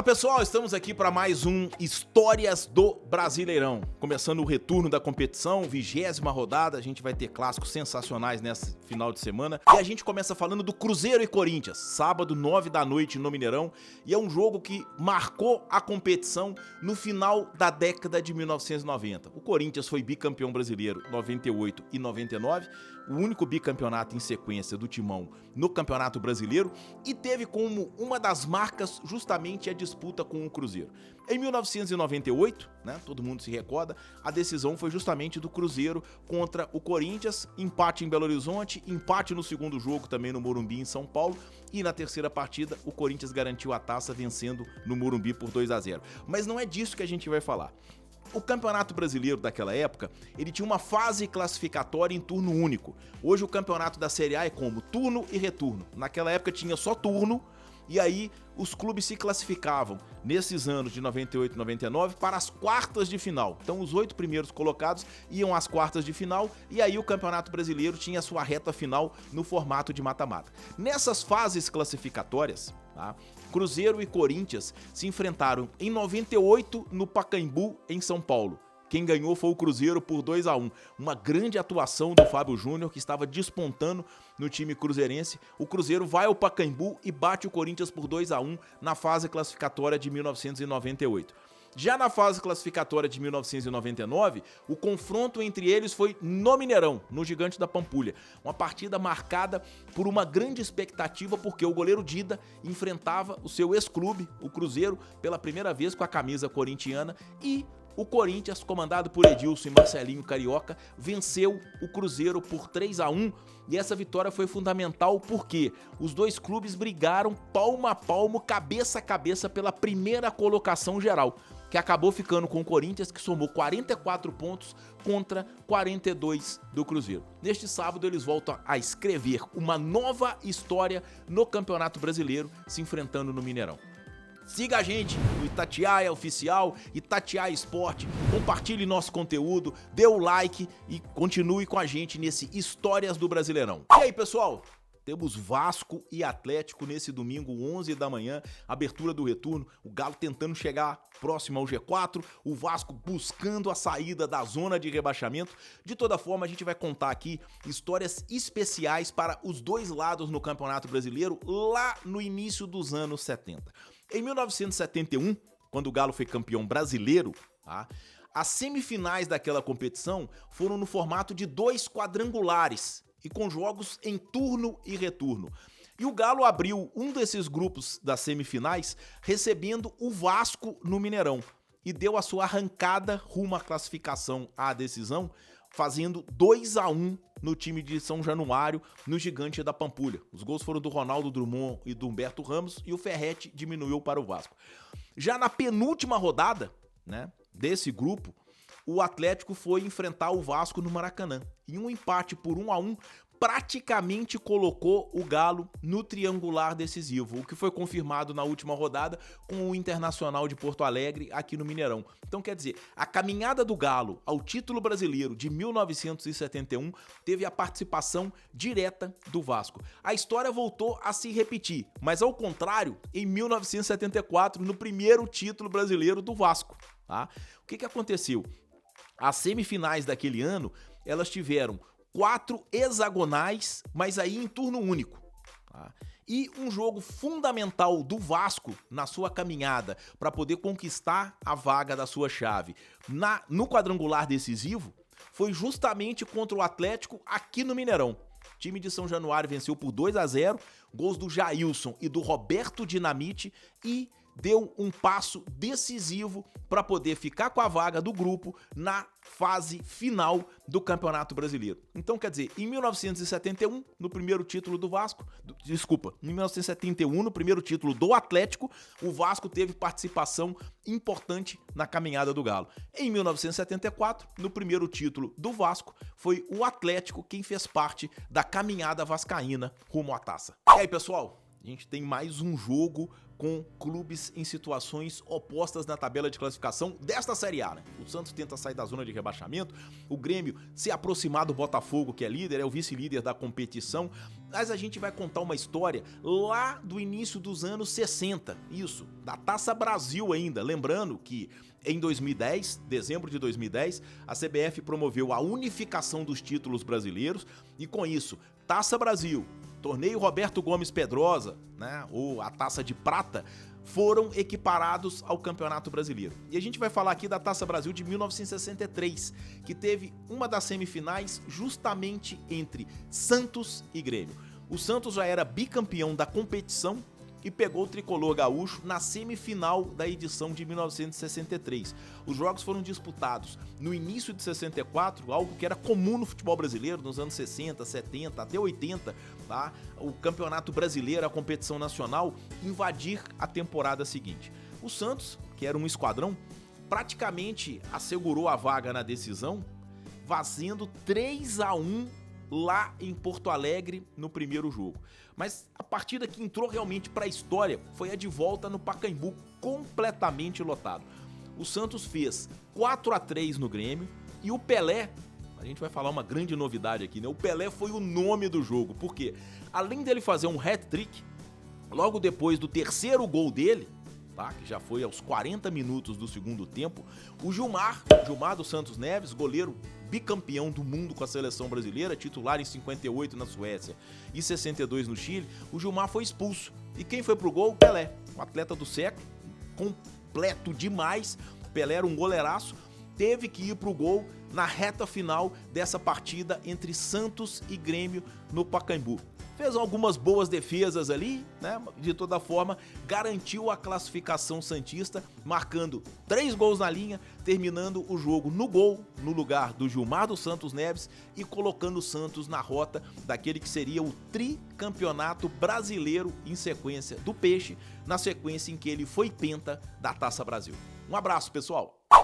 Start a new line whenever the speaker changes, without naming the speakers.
Fala pessoal, estamos aqui para mais um Histórias do Brasileirão. Começando o retorno da competição, 20ª rodada, a gente vai ter clássicos sensacionais nesse final de semana. E a gente começa falando do Cruzeiro e Corinthians, sábado 9 da noite no Mineirão. E é um jogo que marcou a competição no final da década de 1990. O Corinthians foi bicampeão brasileiro 98 e 99, o único bicampeonato em sequência do Timão no Campeonato Brasileiro, e teve como uma das marcas justamente a disputa com o Cruzeiro. Em 1998, todo mundo se recorda, a decisão foi justamente do Cruzeiro contra o Corinthians, empate em Belo Horizonte, empate no segundo jogo também no Morumbi em São Paulo, e na terceira partida o Corinthians garantiu a taça vencendo no Morumbi por 2-0. Mas não é disso que a gente vai falar. O Campeonato Brasileiro daquela época, ele tinha uma fase classificatória em turno único. Hoje o campeonato da Série A é como turno e retorno. Naquela época tinha só turno, e aí os clubes se classificavam nesses anos de 98 e 99 para as quartas de final. Então os 8 primeiros colocados iam às quartas de final, e aí o Campeonato Brasileiro tinha a sua reta final no formato de mata-mata. Nessas fases classificatórias, Cruzeiro e Corinthians se enfrentaram em 98 no Pacaembu, em São Paulo. Quem ganhou foi o Cruzeiro por 2-1. Uma grande atuação do Fábio Júnior, que estava despontando no time cruzeirense. O Cruzeiro vai ao Pacaembu e bate o Corinthians por 2-1 na fase classificatória de 1998. Já na fase classificatória de 1999, o confronto entre eles foi no Mineirão, no Gigante da Pampulha. Uma partida marcada por uma grande expectativa, porque o goleiro Dida enfrentava o seu ex-clube, o Cruzeiro, pela primeira vez com a camisa corintiana, e o Corinthians, comandado por Edilson e Marcelinho Carioca, venceu o Cruzeiro por 3-1, e essa vitória foi fundamental porque os dois clubes brigaram palmo a palmo, cabeça a cabeça pela primeira colocação geral, que acabou ficando com o Corinthians, que somou 44 pontos contra 42 do Cruzeiro. Neste sábado eles voltam a escrever uma nova história no Campeonato Brasileiro, se enfrentando no Mineirão. Siga a gente no Itatiaia Oficial, Itatiaia Esporte, compartilhe nosso conteúdo, dê o like e continue com a gente nesse Histórias do Brasileirão. E aí, pessoal? Temos Vasco e Atlético nesse domingo, 11 da manhã, abertura do retorno, o Galo tentando chegar próximo ao G4, o Vasco buscando a saída da zona de rebaixamento. De toda forma, a gente vai contar aqui histórias especiais para os dois lados no Campeonato Brasileiro, lá no início dos anos 70. Em 1971, quando o Galo foi campeão brasileiro, as semifinais daquela competição foram no formato de 2 quadrangulares, e com jogos em turno e retorno. E o Galo abriu um desses grupos das semifinais recebendo o Vasco no Mineirão e deu a sua arrancada rumo à classificação à decisão, fazendo 2-1 no time de São Januário, no Gigante da Pampulha. Os gols foram do Ronaldo Drummond e do Humberto Ramos, e o Ferretti diminuiu para o Vasco. Já na penúltima rodada, desse grupo, o Atlético foi enfrentar o Vasco no Maracanã. E um empate por 1-1 praticamente colocou o Galo no triangular decisivo, o que foi confirmado na última rodada com o Internacional de Porto Alegre aqui no Mineirão. Então, quer dizer, a caminhada do Galo ao título brasileiro de 1971 teve a participação direta do Vasco. A história voltou a se repetir, mas ao contrário, em 1974, no primeiro título brasileiro do Vasco. O que aconteceu? As semifinais daquele ano, elas tiveram 4 hexagonais, mas aí em turno único. E um jogo fundamental do Vasco na sua caminhada para poder conquistar a vaga da sua chave no quadrangular decisivo foi justamente contra o Atlético aqui no Mineirão. O time de São Januário venceu por 2-0, gols do Jailson e do Roberto Dinamite, e deu um passo decisivo para poder ficar com a vaga do grupo na fase final do Campeonato Brasileiro. Então, quer dizer, em 1971, no primeiro título do Vasco, em 1971, no primeiro título do Atlético, o Vasco teve participação importante na caminhada do Galo. Em 1974, no primeiro título do Vasco, foi o Atlético quem fez parte da caminhada vascaína rumo à taça. E aí, pessoal? A gente tem mais um jogo com clubes em situações opostas na tabela de classificação desta Série A, O Santos tenta sair da zona de rebaixamento, o Grêmio se aproximar do Botafogo, que é líder, é o vice-líder da competição. Mas a gente vai contar uma história lá do início dos anos 60, isso, da Taça Brasil ainda. Lembrando que em 2010, dezembro de 2010, a CBF promoveu a unificação dos títulos brasileiros e com isso, Taça Brasil, Torneio Roberto Gomes Pedrosa, né, ou a Taça de Prata, foram equiparados ao Campeonato Brasileiro. E a gente vai falar aqui da Taça Brasil de 1963, que teve uma das semifinais justamente entre Santos e Grêmio. O Santos já era bicampeão da competição e pegou o tricolor gaúcho na semifinal da edição de 1963. Os jogos foram disputados no início de 64, algo que era comum no futebol brasileiro nos anos 60, 70, até 80, tá? O Campeonato Brasileiro, a competição nacional, invadir a temporada seguinte. O Santos, que era um esquadrão, praticamente assegurou a vaga na decisão, fazendo 3-1 lá em Porto Alegre no primeiro jogo. Mas a partida que entrou realmente para a história foi a de volta no Pacaembu, completamente lotado. O Santos fez 4-3 no Grêmio e o Pelé, a gente vai falar uma grande novidade aqui, né? O Pelé foi o nome do jogo, porque além dele fazer um hat-trick, logo depois do terceiro gol dele, tá? Que já foi aos 40 minutos do segundo tempo, o Gilmar dos Santos Neves, goleiro bicampeão do mundo com a seleção brasileira, titular em 58 na Suécia e 62 no Chile, o Gilmar foi expulso. E quem foi pro gol? Pelé, um atleta do século, completo demais. Pelé era um goleiraço, teve que ir pro gol na reta final dessa partida entre Santos e Grêmio no Pacaembu. Fez algumas boas defesas ali, né? De toda forma, garantiu a classificação santista, marcando 3 gols na linha, terminando o jogo no gol, no lugar do Gilmar dos Santos Neves e colocando o Santos na rota daquele que seria o tricampeonato brasileiro em sequência do Peixe, na sequência em que ele foi penta da Taça Brasil. Um abraço, pessoal!